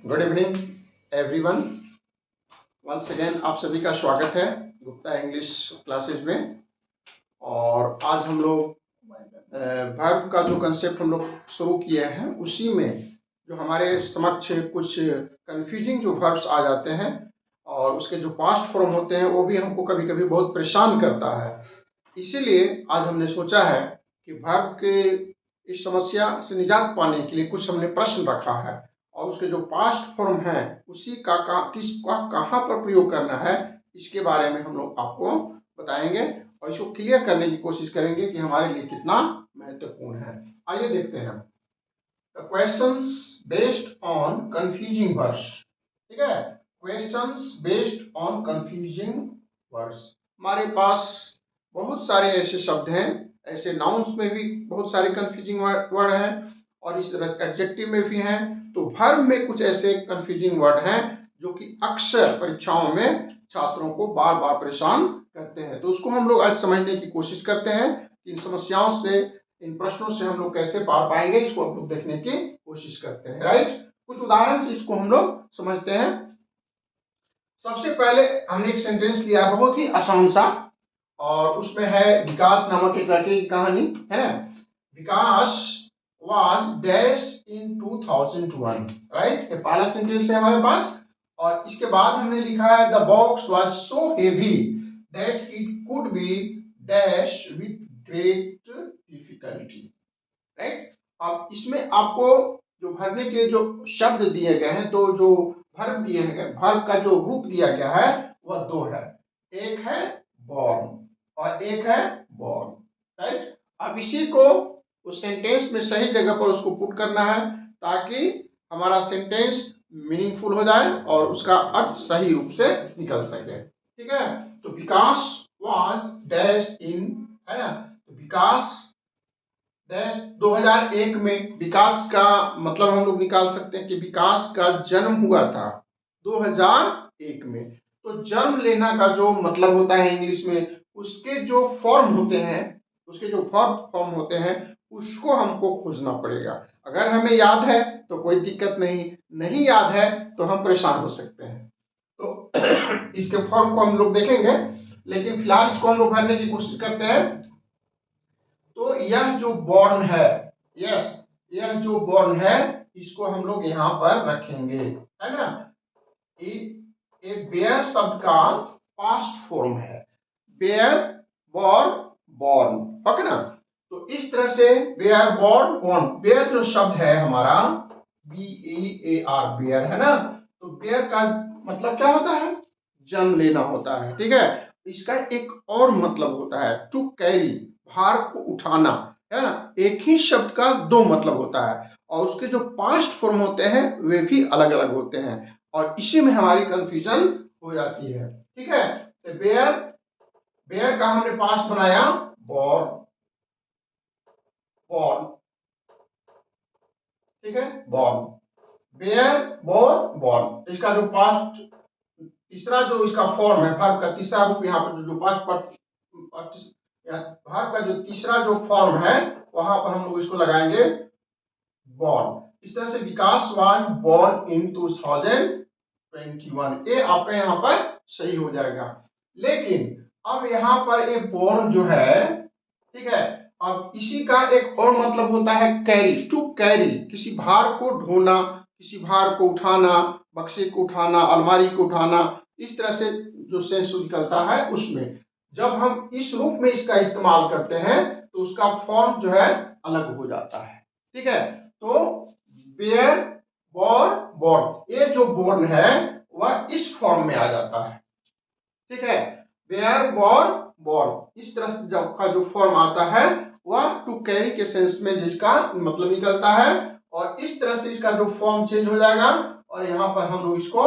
Good evening everyone. Once again आप सभी का स्वागत है गुप्ता इंग्लिश क्लासेस में। और आज हम लोग वर्ब का जो कंसेप्ट हम लोग शुरू किए हैं उसी में जो हमारे समक्ष कुछ कंफ्यूजिंग जो वर्ब्स आ जाते हैं और उसके जो पास्ट फॉर्म होते हैं वो भी हमको कभी कभी बहुत परेशान करता है। इसीलिए आज हमने सोचा है कि वर्ब के इस समस्या से निजात पाने के लिए कुछ हमने प्रश्न रखा है और उसके जो पास्ट फॉर्म है उसी का किसका कहाँ पर प्रयोग करना है इसके बारे में हम लोग आपको बताएंगे और इसको क्लियर करने की कोशिश करेंगे कि हमारे लिए कितना महत्वपूर्ण है। आइए देखते हैं the questions based on confusing words. ठीक है, questions based on confusing words. हमारे पास बहुत सारे ऐसे शब्द हैं, ऐसे नाउन्स में भी बहुत सारे कंफ्यूजिंग वर्ड हैं और इस तरह एडजेक्टिव में भी हैं। तो वर्ब में कुछ ऐसे कंफ्यूजिंग वर्ड हैं जो कि अक्सर परीक्षाओं में छात्रों को बार बार परेशान करते हैं। तो उसको हम लोग आज समझने की कोशिश करते हैं कि इन समस्याओं से, इन प्रश्नों से हम लोग कैसे पार पाएंगे, इसको हम लोग देखने की कोशिश करते हैं। राइट, कुछ उदाहरण से इसको हम लोग समझते हैं। सबसे पहले हमने एक सेंटेंस लिया है बहुत ही आसान सा और उसमें है विकास नामक एक लड़के की कहानी है ना। विकास was dash in 2001। राइट, ये पहला सेंटेंस है हमारे पास। और इसके बाद हमने लिखा है the box was so heavy that it could be dash with great difficulty। Right, अब इसमें आपको जो भरने के जो शब्द दिए गए हैं, तो जो वर्ब दिए गए, वर्ब का जो रूप दिया गया है वह दो है, एक है born और एक है born। राइट, अब इसी को उस सेंटेंस में सही जगह पर उसको पुट करना है ताकि हमारा सेंटेंस मीनिंगफुल हो जाए और उसका अर्थ सही रूप से निकल सके। ठीक है, तो विकास वाज डैश इन, है ना। तो विकास डैश 2001 में, विकास का मतलब हम लोग निकाल सकते हैं कि विकास का जन्म हुआ था 2001 में। तो जन्म लेना का जो मतलब होता है इंग्लिश में, उसके जो फॉर्म होते हैं, उसके जो फॉर्म होते हैं उसको हमको खोजना पड़ेगा। अगर हमें याद है तो कोई दिक्कत नहीं, नहीं याद है तो हम परेशान हो सकते हैं। तो इसके फॉर्म को हम लोग देखेंगे, लेकिन फिलहाल इसको हम लोग भरने की कोशिश करते हैं। तो यह जो बॉर्न है, यस, यह जो बॉर्न है इसको हम लोग यहाँ पर रखेंगे, है ना। ये बेयर शब्द का पास्ट फॉर्म है, बेयर बॉर्न बॉर्न, ओके ना। तो इस तरह से बेयर बॉर्न बॉर्न, बेयर जो शब्द है हमारा BEAR, बेयर, है ना। तो बेयर का मतलब क्या होता है, जन्म लेना होता है। ठीक है, इसका एक और मतलब होता है टू कैरी, भार को उठाना, है ना। एक ही शब्द का दो मतलब होता है और उसके जो पास्ट फॉर्म होते हैं वे भी अलग अलग होते हैं और इसी में हमारी कंफ्यूजन हो जाती है। ठीक है, तो बेयर, बेयर का हमने पास्ट बनाया बॉर्न, बॉर्न, ठीक है, बॉर्न, बेयर बॉर्न बॉर्न। इसका जो पास्ट, तीसरा जो इसका फॉर्म है, वर्ब का तीसरा रूप यहाँ पर जो पास्ट वर्ब का जो तीसरा जो फॉर्म है वहां पर हम लोग इसको लगाएंगे बॉर्न। इस तरह से विकास वाज बॉर्न इन 2021, ये आपका यहाँ पर सही हो जाएगा। लेकिन अब यहाँ पर एक बॉर्न जो है, ठीक है, अब इसी का एक और मतलब होता है कैरी, टू कैरी, किसी भार को ढोना, किसी भार को उठाना, बक्से को उठाना, अलमारी को उठाना, इस तरह से जो सेंस निकलता है उसमें जब हम इस रूप में इसका इस्तेमाल करते हैं तो उसका फॉर्म जो है अलग हो जाता है। ठीक है, तो बेयर बॉर्न बॉर्न, ये जो बॉर्न है वह इस फॉर्म में आ जाता है। ठीक है, बेयर बॉर्न बॉर्न, इस तरह से जब का जो फॉर्म आता है वह टू कैरी के सेंस में जिसका मतलब निकलता है और इस तरह से इसका जो फॉर्म चेंज हो जाएगा और यहाँ पर हम लोग इसको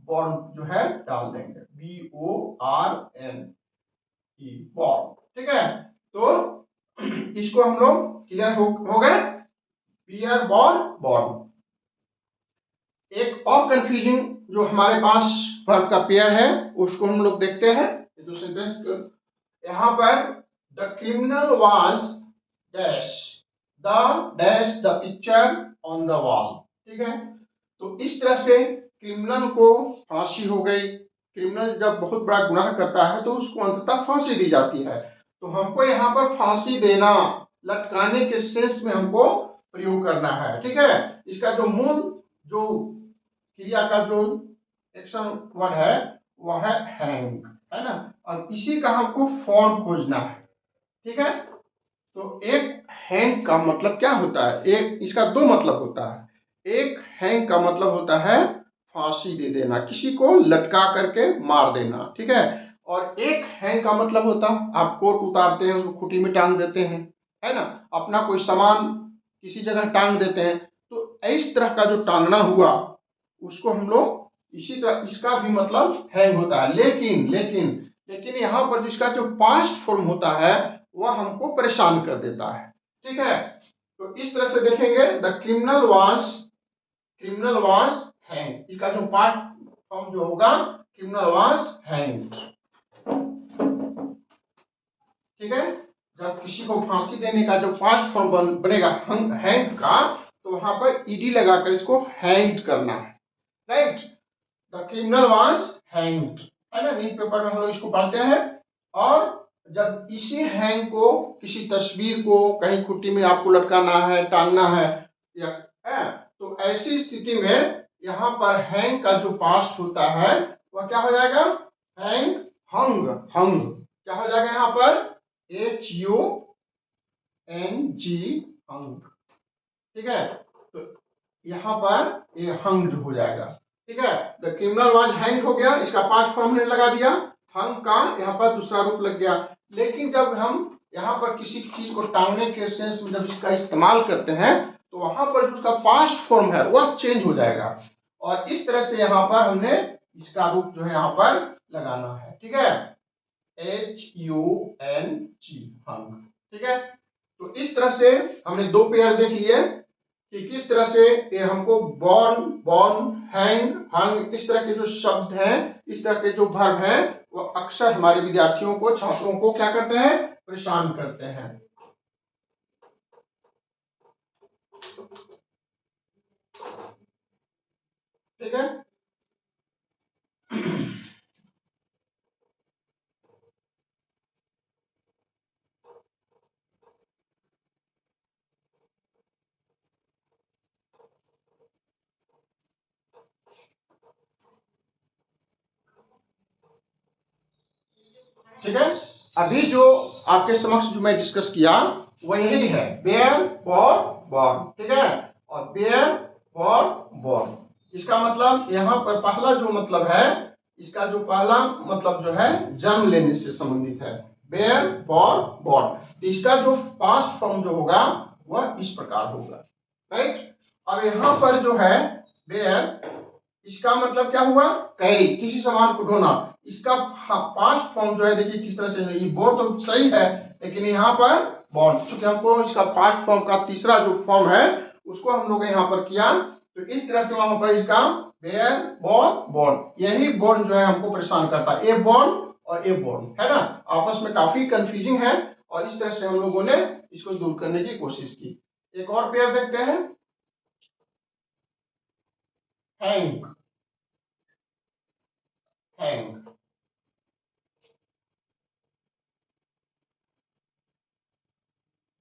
बॉर्न जो है डाल देंगे, BORN, बॉर्न। ठीक है, तो इसको हम लोग क्लियर हो गए, बियर बॉर्न बॉर्न। एक और कंफ्यूजिंग जो हमारे पास वर्ब का पेयर है उसको हम लोग देखते हैं। जो सेंटेंस यहाँ पर the criminal was dash the dash the picture on the wall. ठीक है, तो इस तरह से क्रिमिनल को फांसी हो गई। क्रिमिनल जब बहुत बड़ा गुनाह करता है तो उसको अंततः फांसी दी जाती है। तो हमको यहाँ पर फांसी देना, लटकाने के सेंस में हमको प्रयोग करना है। ठीक है, इसका जो मूल जो क्रिया का जो एक्शन वर्ड है वह है हैंग, है ना। अब इसी का हमको फॉर्म खोजना है। ठीक है, तो एक हैंग का मतलब क्या होता है? एक इसका दो मतलब होता है। एक हैंग का मतलब होता है फांसी दे देना, किसी को लटका करके मार देना। ठीक है, और एक हैंग का मतलब होता है आप कोट उतारते हैं, उसको खूंटी में टांग देते हैं, है ना, अपना कोई सामान किसी जगह टांग देते हैं। तो इस तरह का जो टांगना हुआ उसको हम लोग इसी तरह, इसका भी मतलब हैंग होता है। लेकिन लेकिन लेकिन यहाँ पर जिसका जो पास्ट फॉर्म होता है वह हमको परेशान कर देता है। ठीक है, तो इस तरह से देखेंगे, द क्रिमिनल वाज हैंग, इसका जो पास्ट फॉर्म जो होगा क्रिमिनल वाज हैंग्ड। ठीक है, जब किसी को फांसी देने का जो पास्ट फॉर्म बनेगा हैंग का, तो वहां पर ईडी लगाकर इसको हैंग्ड करना है। Right, the criminal was hanged, है ना, न्यूज पेपर में हम लोग इसको पढ़ते हैं। और जब इसी हैंग को, किसी तस्वीर को कहीं खुट्टी में आपको लटकाना है, टांगना है, या है, तो ऐसी स्थिति में यहाँ पर हैंग का जो पास्ट होता है वह क्या हो जाएगा? हैंग, हंग, हंग क्या हो जाएगा यहाँ पर? HUNG, हंग। ठीक है, तो यहाँ पर ये हंग्ड हो जाएगा। ठीक है, द क्रिमिनल वाज हैंग हो गया, इसका पास्ट फॉर्म ने लगा दिया, हंग का यहाँ पर दूसरा रूप लग गया। लेकिन जब हम यहाँ पर किसी चीज को टांगने के सेंस में जब इसका इस्तेमाल करते हैं तो वहां पर जो उसका पास्ट फॉर्म है वह चेंज हो जाएगा, और इस तरह से यहाँ पर हमने इसका रूप जो है यहाँ पर लगाना है। ठीक है, HUNG, हंग। ठीक है, तो इस तरह से हमने दो पेयर देख लिए कि किस तरह से ये हमको बॉर्न, बॉर्न, हैंग, हंग, इस तरह के जो शब्द हैं, इस तरह के जो वर्ब हैं, वो अक्सर हमारे विद्यार्थियों को, छात्रों को क्या करते हैं? परेशान करते हैं। ठीक है, ठीक है, अभी जो आपके समक्ष जो मैं डिस्कस किया वो यही है, बेयर फॉर बॉर्न। ठीक है, और बेयर फॉर बॉर्न, इसका मतलब यहाँ पर पहला जो मतलब है, इसका जो पहला मतलब जो है जन्म लेने से संबंधित है, बेयर फॉर बॉर्न। तो इसका जो पास्ट फॉर्म जो होगा वह इस प्रकार होगा। राइट, अब यहाँ पर जो है बेयर, इसका मतलब क्या हुआ? कैरी, किसी सामान को ढोना। इसका पास्ट फॉर्म जो है देखिए किस तरह से, ये बोर्ड तो सही है लेकिन यहाँ पर बॉर्न, क्योंकि हमको इसका पास्ट फॉर्म का तीसरा जो फॉर्म है उसको हम लोग यहाँ पर किया, तो इस तरह से वहां पर इसका बेयर, बॉर्न, बॉर्न, यही बॉर्न जो है हमको परेशान करता है। ए बॉर्न और ए बॉर्न, है ना, आपस में काफी कंफ्यूजिंग है, और इस तरह से हम लोगों ने इसको दूर करने की कोशिश की। एक और पेयर देखते हैं, हैंग, हैंग,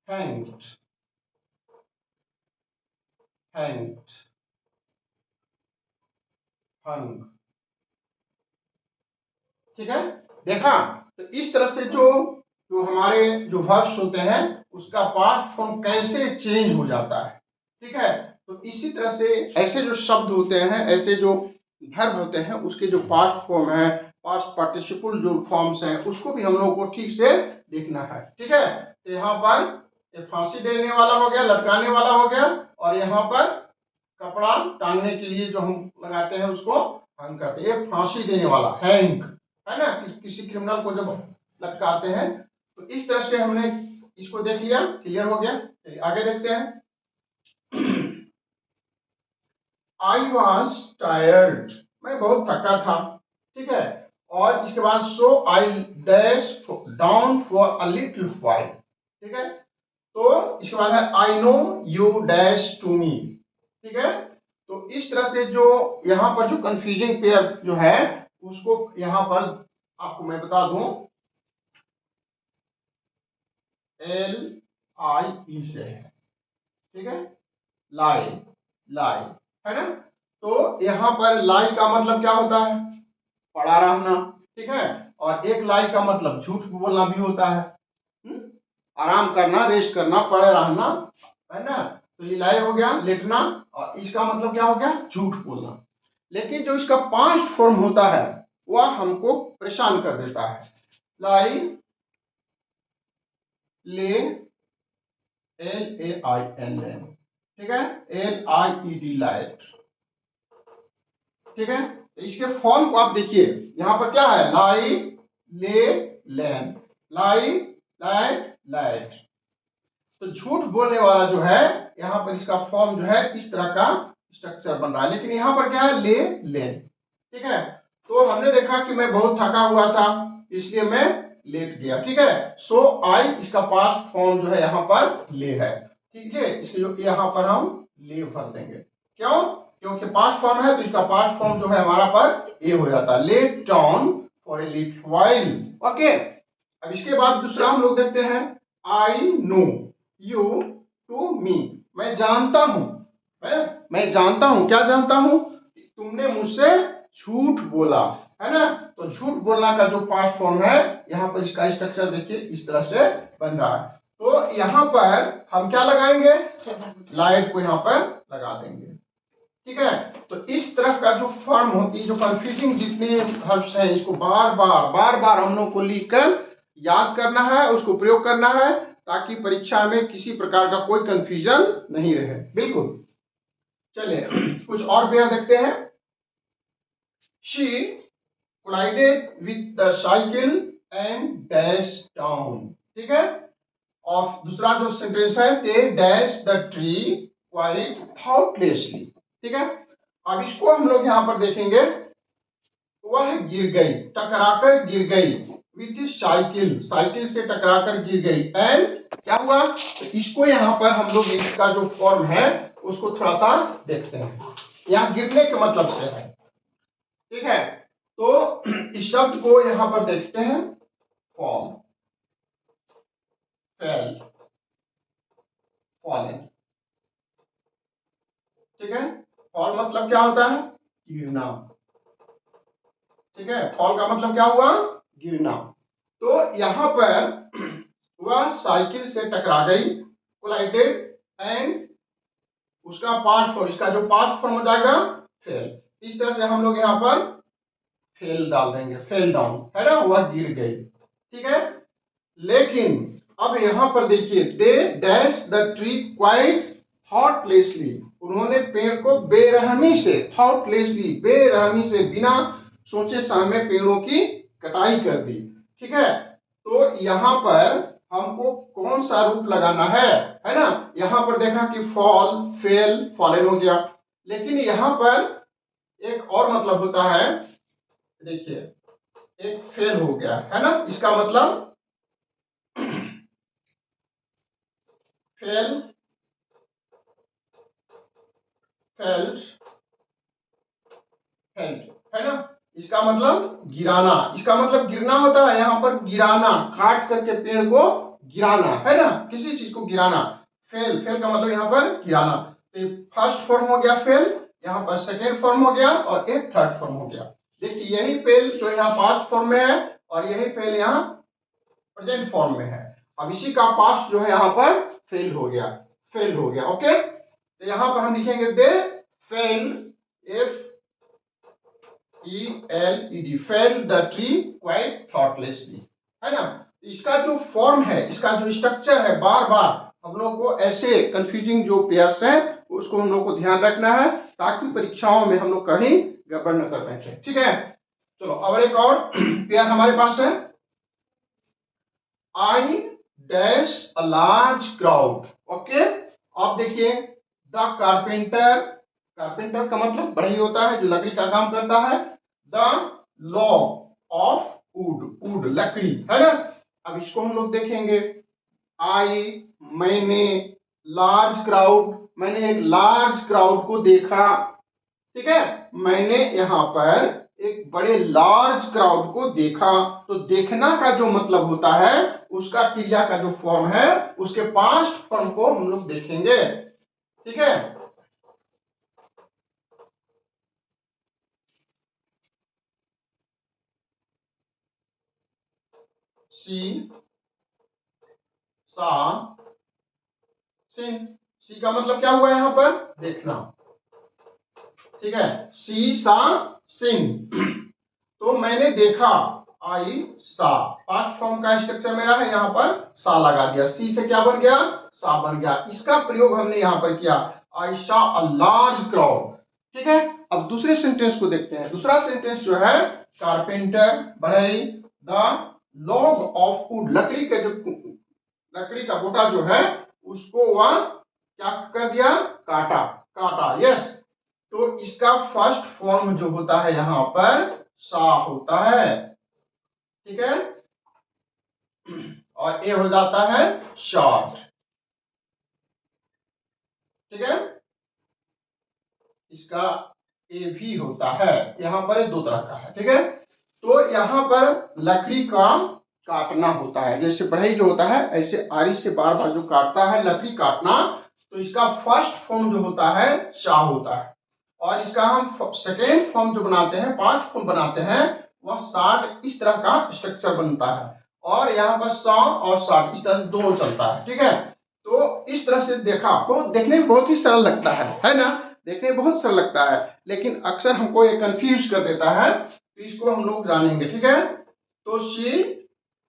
हैंग्ड, हैंग्ड, हंग। ठीक है, देखा, तो इस तरह से जो जो हमारे जो वर्ब्स होते हैं उसका पास्ट फॉर्म कैसे चेंज हो जाता है। ठीक है, तो इसी तरह से ऐसे जो शब्द होते हैं, ऐसे जो वर्ब होते हैं, उसके जो पास्ट फॉर्म है, पास्ट पार्टिसिपल जो फॉर्म्स हैं, उसको भी हम लोगों को ठीक से देखना है। ठीक है, तो यहाँ पर फांसी देने वाला हो गया, लटकाने वाला हो गया, और यहाँ पर कपड़ा टांगने के लिए जो हम लगाते हैं उसको हैंग करते हैं। ये फांसी देने वाला हैंग, है ना, किसी क्रिमिनल को जब लटकाते हैं। तो इस तरह से हमने इसको देख लिया, क्लियर हो गया। चलिए आगे देखते हैं। आई वॉज टायर्ड, मैं बहुत थका था। ठीक है, और इसके बाद so I dash down for a little while. ठीक है, तो इसके बाद है I know you dash to me. ठीक है, तो इस तरह से जो यहाँ पर जो कंफ्यूजिंग पेयर जो है उसको यहाँ पर आपको मैं बता दूं, LIE से है, ठीक है, लाई, लाई, है ना। तो यहाँ पर लाई का मतलब क्या होता है, पड़ा रहना, ठीक है, और एक लाई का मतलब झूठ बोलना भी होता है, आराम करना, रेस्ट करना, पड़े रहना, है ना। तो ये लाई हो गया लेटना, और इसका मतलब क्या हो गया, झूठ बोलना। लेकिन जो इसका पास्ट फॉर्म होता है वह हमको परेशान कर देता है। लाई, ले, LAIN, ठीक है, LIED, लाइट, ठीक है। तो इसके फॉर्म को आप देखिए, यहाँ पर क्या है, लाई, ले, लैन, लाई, लाइट, लाइट। तो झूठ बोलने वाला जो है यहाँ पर इसका फॉर्म जो है इस तरह का स्ट्रक्चर बन रहा है। लेकिन यहाँ पर क्या है, ले, लेन, ठीक है। तो हमने देखा कि मैं बहुत थका हुआ था इसलिए मैं लेट गया, ठीक है। सो आई, इसका पास्ट फॉर्म जो है यहाँ पर ले है, ठीक है। इसलिए यहाँ पर हम ले भर देंगे, क्यों, क्योंकि पास्ट फॉर्म है तो इसका पास्ट फॉर्म जो है हमारा पर ए हो जाता है, let down for a little while, okay. अब इसके बाद दूसरा हम लोग देखते हैं, I know you to me, मैं जानता हूं, मैं जानता हूं, क्या जानता हूं, तुमने मुझसे झूठ बोला, है ना। तो झूठ बोलना का जो पास्ट फॉर्म है यहाँ पर इसका स्ट्रक्चर देखिए इस तरह से बन रहा है। तो यहाँ पर हम क्या लगाएंगे, लाइट को यहाँ पर लगा देंगे, ठीक है। तो इस तरह का जो फॉर्म होती है, जो कंफ्यूजिंग जितने हर्ब्स हैं, इसको बार बार हम लोग को लिखकर याद करना है, उसको प्रयोग करना है, ताकि परीक्षा में किसी प्रकार का कोई कंफ्यूजन नहीं रहे, बिल्कुल। चलिए कुछ और पेयर देखते हैं। She collided with the cycle and dashed down, ठीक है। और दूसरा जो सेंटेंस है, they dashed the tree quite thoughtlessly, ठीक है। अब इसको हम लोग यहाँ पर देखेंगे, वह गिर गई, टकराकर गिर गई, विथ साइकिल, साइकिल से टकराकर गिर गई, एंड क्या हुआ, तो इसको यहाँ पर हम लोग इसका जो फॉर्म है उसको थोड़ा सा देखते हैं। यहाँ गिरने के मतलब से है, ठीक है। तो इस शब्द को यहाँ पर देखते हैं, फॉर्म, फेल, फॉलन, ठीक है। फॉल मतलब क्या होता है, गिरना, ठीक है। फॉल का मतलब क्या हुआ, गिरना। तो यहाँ पर वह साइकिल से टकरा गई, कोलाइडेड, एंड उसका पास्ट फॉर्म, इसका जो पास्ट फॉर्म हो जाएगा फेल। इस तरह से हम लोग यहाँ पर फेल डाल देंगे, फेल डाउन, है ना, वह गिर गई, ठीक है। लेकिन अब यहाँ पर देखिए, they dash the tree quite thoughtlessly, उन्होंने पेड़ को बेरहमी से, थॉटलेसली, बेरहमी से, बिना सोचे समझे पेड़ों की कटाई कर दी, ठीक है। तो यहाँ पर हमको कौन सा रूप लगाना है ना। यहाँ पर देखा कि फॉल, फेल, फॉलन हो गया, लेकिन यहाँ पर एक और मतलब होता है, देखिए, एक फेल हो गया, है ना, इसका मतलब फेल, फेल्ड, फेल्ड, है ना, इसका मतलब गिराना, इसका मतलब गिरना होता है, यहाँ पर गिराना, काट करके पेड़ को गिराना, है ना, किसी चीज को गिराना। फेल, फेल का मतलब यहाँ पर गिराना। तो फर्स्ट फॉर्म हो गया फेल, यहाँ पर सेकेंड फॉर्म हो गया, और एक थर्ड फॉर्म हो गया। देखिए यही फेल जो यहाँ पास्ट फॉर्म में है, और यही फेल यहाँ प्रेजेंट फॉर्म में है। अब इसी का पास्ट जो है यहाँ पर फेल हो गया, फेल हो गया, ओके। तो यहाँ पर हम लिखेंगे they fell, FELED, fell the tree quite thoughtlessly, है ना। इसका जो फॉर्म है, इसका जो स्ट्रक्चर है, बार बार हम लोग को ऐसे कंफ्यूजिंग जो पेयर्स हैं उसको हम लोग को ध्यान रखना है, ताकि परीक्षाओं में हम लोग कहीं गड़बड़ न कर बैठे, ठीक है। चलो अब एक और पेयर हमारे पास है, I dash a large crowd, okay. अब देखिए, द कारपेंटर, कारपेंटर का मतलब बढ़ई होता है जो लकड़ी का काम करता है, the log of would, would लकड़ी, है ना। अब इसको हम लोग देखेंगे, आई, मैंने, लार्ज क्राउड, मैंने एक लार्ज क्राउड को देखा, ठीक है, मैंने यहाँ पर एक बड़े लार्ज क्राउड को देखा। तो देखना का जो मतलब होता है, उसका क्रिया का जो फॉर्म है, उसके पास्ट फॉर्म को हम लोग देखेंगे। ठीक है, सी सा सिन। सी का मतलब क्या हुआ यहां पर, देखना। ठीक है, सी सा सिन। तो मैंने देखा, आई सा, पांच फॉर्म का स्ट्रक्चर मेरा है, यहां पर सा लगा दिया। सी से क्या बन गया, सा बन गया। इसका प्रयोग हमने यहां पर किया, आई सा अ लार्ज क्राउड। ठीक है, अब दूसरे सेंटेंस को देखते हैं। दूसरा सेंटेंस जो है, कारपेंटर बढ़ई द लॉग ऑफ वुड, लकड़ी के जो लकड़ी का गोटा जो है उसको वह क्या कर दिया, काटा। काटा, यस। तो इसका फर्स्ट फॉर्म जो होता है यहां पर सा होता है। ठीक है, और ए हो जाता है शॉर्ट। ठीक है, इसका ए भी होता है। यहां पर दो तरह का है। ठीक है, तो यहां पर लकड़ी का काटना होता है, जैसे बढ़ई जो होता है ऐसे आरी से बार बार जो काटता है, लकड़ी काटना। तो इसका फर्स्ट फॉर्म जो होता है शाह होता है, और इसका हम सेकेंड फॉर्म जो बनाते हैं, पार्ट फॉर्म बनाते हैं, वह शार्ट। इस तरह का स्ट्रक्चर बनता है, और यहाँ पर सा और शार्ट इस तरह से दोनों चलता है। ठीक है, तो इस तरह से देखा तो देखने में बहुत ही सरल लगता है ना, देखने में बहुत सरल लगता है, लेकिन अक्सर हमको ये कंफ्यूज कर देता है। तो इसको हम लोग जानेंगे। ठीक है, तो शी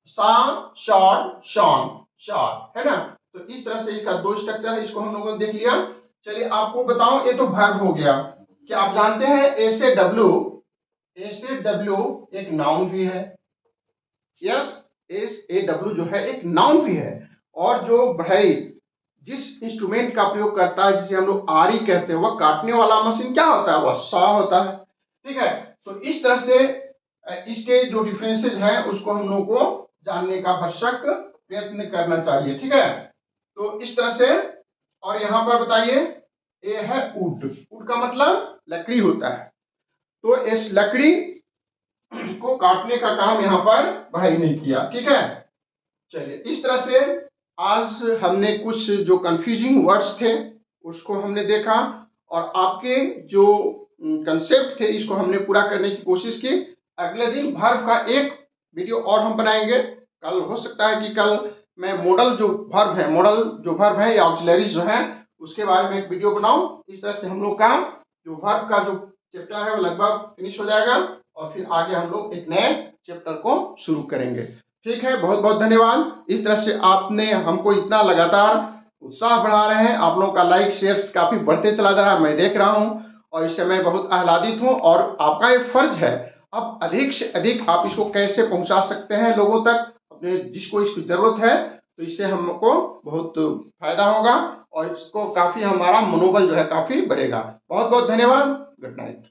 सा शॉर्ट शॉन शॉर्ट है ना। तो इस तरह से इसका दो स्ट्रक्चर है, इसको हम लोगों ने देख लिया। चलिए आपको बताऊं, ये तो वर्ब हो गया। क्या आप जानते हैं ए से डब्ल्यू एक नाउन भी है। यस, एस ए डब्ल्यू जो है एक नाउन भी है। और जो भाई जिस इंस्ट्रूमेंट का प्रयोग करता है, जिसे हम लोग आरी कहते हैं, वह काटने वाला मशीन क्या होता है, वह सा होता है। ठीक है, तो इस तरह से इसके जो डिफरेंसेस हैं उसको हम लोगों को जानने का भरसक प्रयत्न करना चाहिए। ठीक है, तो इस तरह से। और यहां पर बताइए, ये है वुड। वुड का मतलब लकड़ी होता है। तो इस लकड़ी को काटने का काम यहां पर बढ़ई ने किया। ठीक है, चलिए इस तरह से आज हमने कुछ जो कंफ्यूजिंग वर्ड्स थे उसको हमने देखा, और आपके जो कंसेप्ट थे इसको हमने पूरा करने की कोशिश की। अगले दिन वर्ब का एक वीडियो और हम बनाएंगे। कल हो सकता है कि कल मैं मॉडल जो वर्ब है या ऑक्सिलरीज जो है उसके बारे में एक वीडियो बनाऊं। इस तरह से हम लोग का जो वर्ब का जो चैप्टर है वो लगभग फिनिश हो जाएगा, और फिर आगे हम लोग एक नए चैप्टर को शुरू करेंगे। ठीक है, बहुत बहुत धन्यवाद। इस तरह से आपने हमको इतना लगातार उत्साह बढ़ा रहे हैं। आप लोगों का लाइक शेयर्स काफी बढ़ते चला जा रहा है, मैं देख रहा हूं, और इससे मैं बहुत आह्लादित हूं। और आपका ये फर्ज है, अब अधिक से अधिक आप इसको कैसे पहुंचा सकते हैं लोगों तक, अपने जिसको इसकी जरूरत है, तो इससे हमको बहुत फायदा होगा, और इसको काफी हमारा मनोबल जो है काफी बढ़ेगा। बहुत बहुत धन्यवाद। Good night.